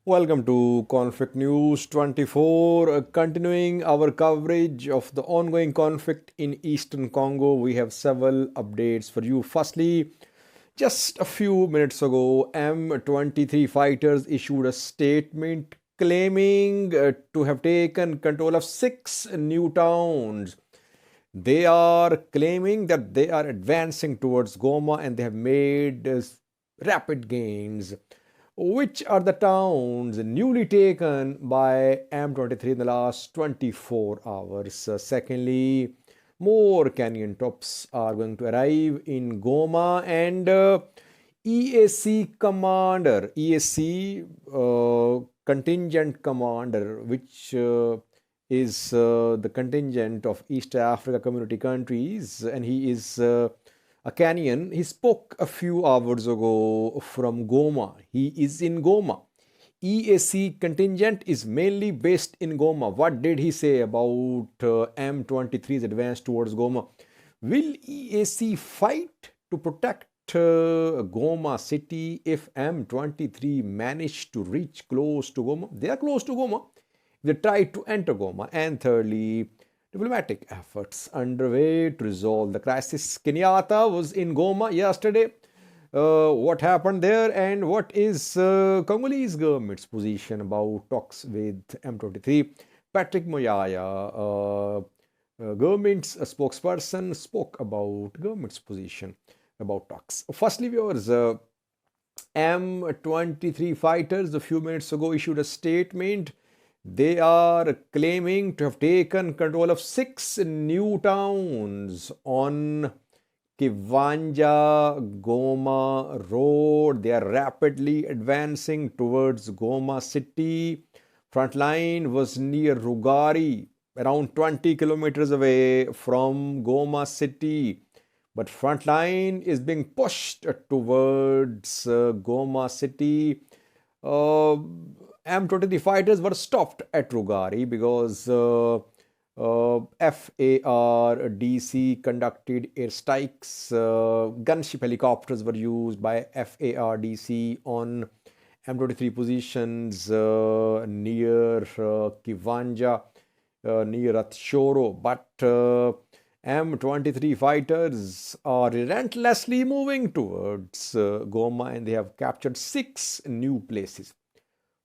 Welcome to Conflict News 24. Continuing our coverage of the ongoing conflict in eastern Congo, we have several updates for you. Firstly, just a few minutes ago, M23 fighters issued a statement claiming to have taken control of 6 new towns. They are claiming that they are advancing towards Goma and they have made rapid gains. Which are the towns newly taken by M23 in the last 24 hours? Secondly, more canyon tops are going to arrive in Goma and EAC commander, EAC contingent commander, which is the contingent of East Africa Community countries, and he is a Kenyan. He spoke a few hours ago from Goma. He is in Goma. EAC contingent is mainly based in Goma. What did he say about M23's advance towards Goma? Will EAC fight to protect Goma city if M23 manage to reach close to Goma? They are close to Goma. They tried to enter Goma. And thirdly, diplomatic efforts underway to resolve the crisis. Kenyatta was in Goma yesterday. What happened there and what is Congolese government's position about talks with M23? Patrick Moyaya, government's spokesperson, spoke about government's position about talks. Firstly, viewers, M23 fighters a few minutes ago issued a statement. They are claiming to have taken control of 6 new towns on Kibumba Goma road. They are rapidly advancing towards Goma city. Frontline was near Rugari, around 20 kilometers away from Goma city. But frontline is being pushed towards Goma city. M23 fighters were stopped at Rugari because FARDC conducted airstrikes. Gunship helicopters were used by FARDC on M23 positions near Kibumba, near Atshoro. But M23 fighters are relentlessly moving towards Goma and they have captured 6 new places.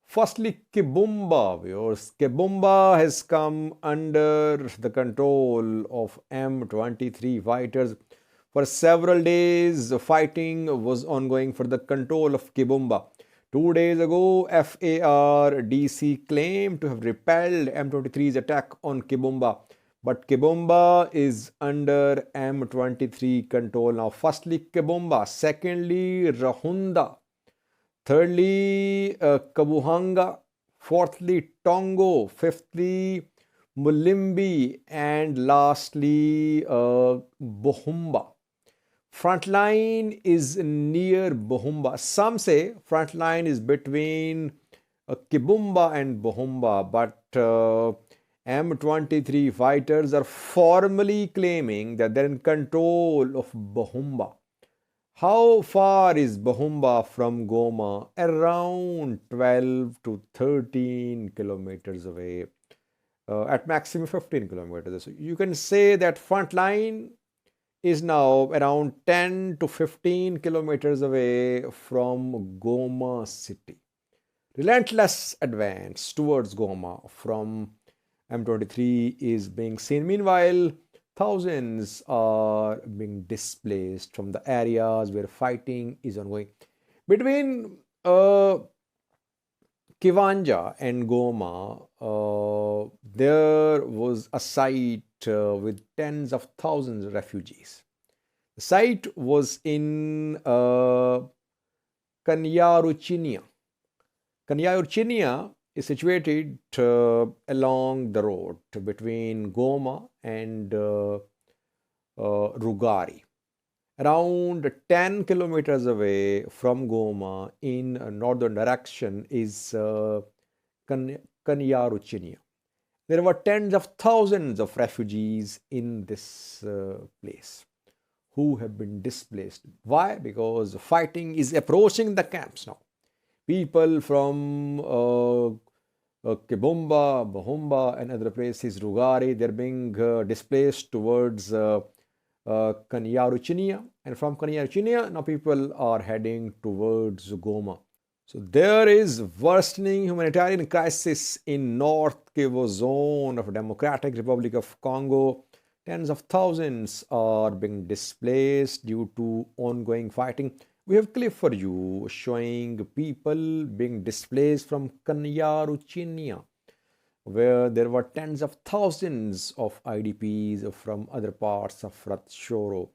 Firstly, Kibumba, viewers. Kibumba has come under the control of M23 fighters. For several days, fighting was ongoing for the control of Kibumba. 2 days ago, FARDC claimed to have repelled M23's attack on Kibumba. But Kibumba is under M23 control now. Firstly, Kibumba. Secondly, Rahunda. Thirdly, Kabuhanga. Fourthly, Tongo. Fifthly, Mulimbi. And lastly, Buhumba. Frontline is near Buhumba. Some say frontline is between Kibumba and Buhumba, but M23 fighters are formally claiming that they're in control of Buhumba. How far is Buhumba from Goma? Around 12 to 13 kilometers away. At maximum 15 kilometers. So you can say that front line is now around 10 to 15 kilometers away from Goma city. Relentless advance towards Goma from M23 is being seen. Meanwhile, thousands are being displaced from the areas where fighting is ongoing. Between Kibumba and Goma, there was a site with tens of thousands of refugees. The site was in Kanyaruchinya. Kanyaruchinya is situated along the road between Goma and Rugari. Around 10 kilometers away from Goma in northern direction is Kanyaruchinya. There were tens of thousands of refugees in this place who have been displaced. Why? Because fighting is approaching the camps now. People from Kibumba, Buhumba, and other places, Rugari, they're being displaced towards Kanyaruchinya, and from Kanyaruchinya, now people are heading towards Goma. So there is worsening humanitarian crisis in North Kivu zone of Democratic Republic of Congo. Tens of thousands are being displaced due to ongoing fighting. We have clip for you showing people being displaced from Kanyaruchinya, where there were tens of thousands of IDPs from other parts of Ratshoro.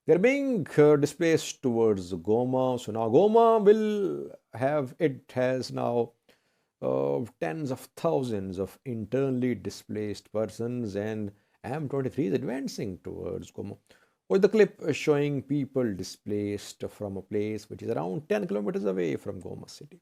They're being displaced towards Goma. So now Goma has now tens of thousands of internally displaced persons, and M23 is advancing towards Goma. Or the clip showing people displaced from a place which is around 10 kilometers away from Goma city.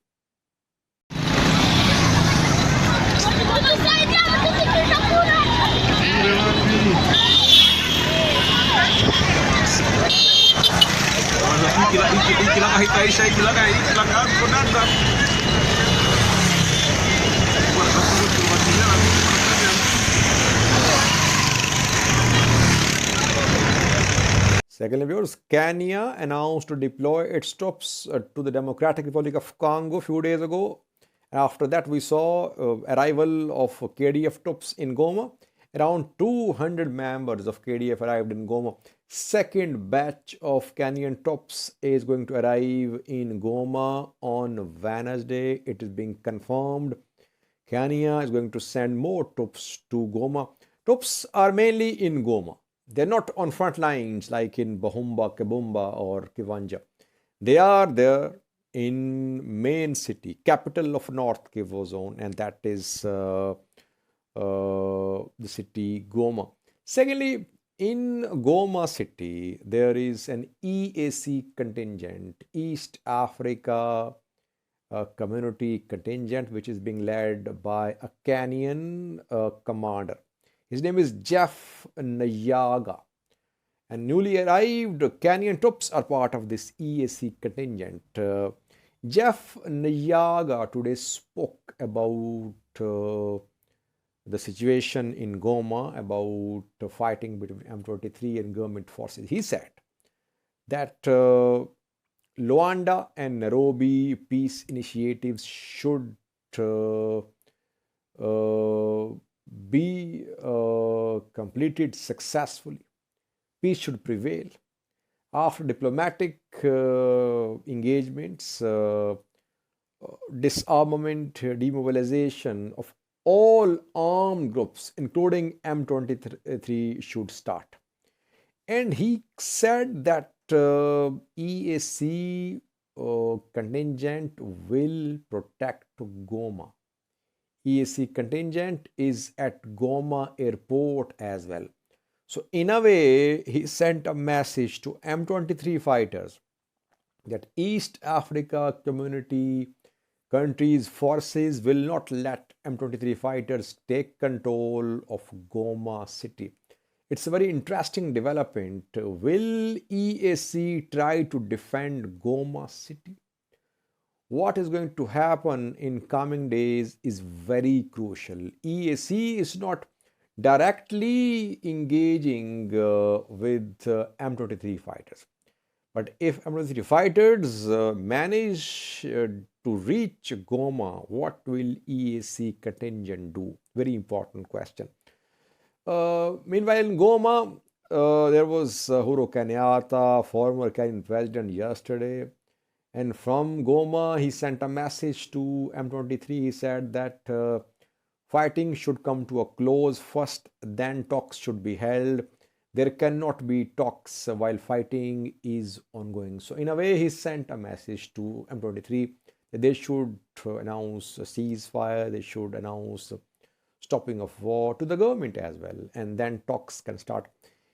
Secondly, viewers, Kenya announced to deploy its troops to the Democratic Republic of Congo a few days ago. And after that, we saw arrival of KDF troops in Goma. Around 200 members of KDF arrived in Goma. Second batch of Kenyan troops is going to arrive in Goma on Wednesday. It is being confirmed. Kenya is going to send more troops to Goma. Troops are mainly in Goma. They're not on front lines like in Buhumba, Kibumba or Kiwanja. They are there in main city, capital of North Kivu zone, and that is the city Goma. Secondly, in Goma city, there is an EAC contingent, East Africa community contingent, which is being led by a Kenyan commander. His name is Jeff Nyaga. And newly arrived Kenyan troops are part of this EAC contingent. Jeff Nyaga today spoke about the situation in Goma, about fighting between M23 and government forces. He said that Luanda and Nairobi peace initiatives should be completed successfully. Peace should prevail. After diplomatic engagements, disarmament, demobilization of all armed groups, including M23, should start. And he said that EAC contingent will protect Goma. EAC contingent is at Goma airport as well. So in a way, he sent a message to M23 fighters that East Africa community countries' forces will not let M23 fighters take control of Goma city. It's a very interesting development. Will EAC try to defend Goma city? What is going to happen in coming days is very crucial. EAC is not directly engaging with M23 fighters. But if M23 fighters manage to reach Goma, what will EAC contingent do? Very important question. Meanwhile, in Goma, there was Uhuru Kenyatta, former Kenyan president, yesterday. And from Goma, he sent a message to M23. He said that fighting should come to a close first, then talks should be held. There cannot be talks while fighting is ongoing. So in a way, he sent a message to M23 that they should announce a ceasefire, they should announce stopping of war to the government as well, and then talks can start.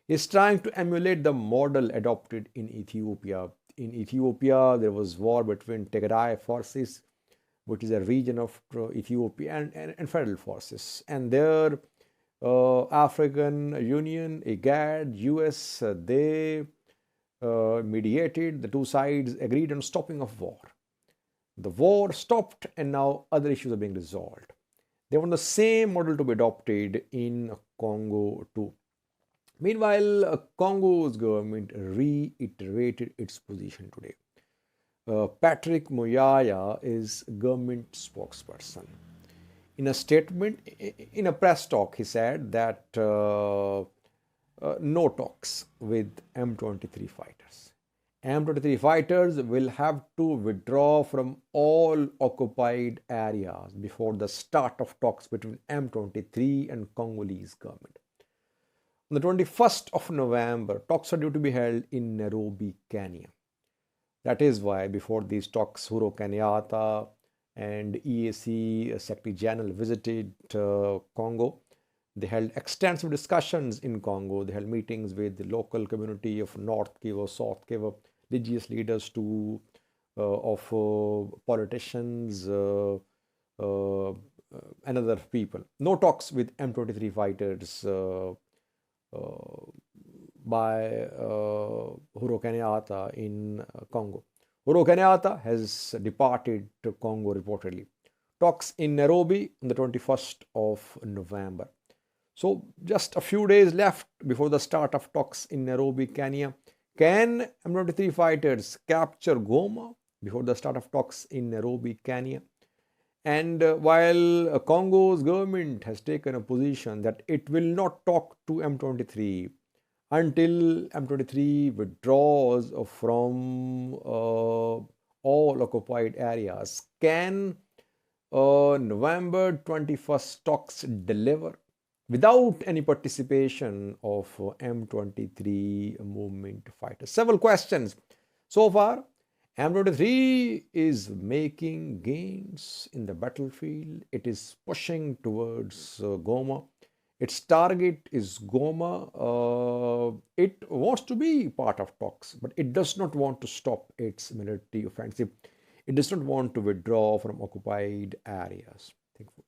He's trying to emulate the model adopted in Ethiopia. In Ethiopia, there was war between Tigray forces, which is a region of Ethiopia, and federal forces. And there, African Union, IGAD, US, they mediated. The two sides agreed on stopping of war. The war stopped and now other issues are being resolved. They want the same model to be adopted in Congo too. Meanwhile, Congo's government reiterated its position today. Patrick Moyaya is government spokesperson. In a statement, in a press talk, he said that no talks with M23 fighters. M23 fighters will have to withdraw from all occupied areas before the start of talks between M23 and Congolese government. On the 21st of November, talks are due to be held in Nairobi, Kenya. That is why before these talks, Uhuru Kenyatta and EAC Secretary General visited Congo. They held extensive discussions in Congo. They held meetings with the local community of North Kivu, South Kivu, religious leaders too, of politicians and other people. No talks with M23 fighters by Uhuru Kenyatta in Congo. Uhuru Kenyatta has departed to Congo reportedly. Talks in Nairobi on the 21st of November. So just a few days left before the start of talks in Nairobi, Kenya. Can M23 fighters capture Goma before the start of talks in Nairobi, Kenya? And while Congo's government has taken a position that it will not talk to M23 until M23 withdraws from all occupied areas, can November 21st talks deliver without any participation of M23 movement fighters? Several questions. So far, M23 is making gains in the battlefield. It is pushing towards Goma. Its target is Goma. It wants to be part of talks, but it does not want to stop its military offensive. It does not want to withdraw from occupied areas. Thank you.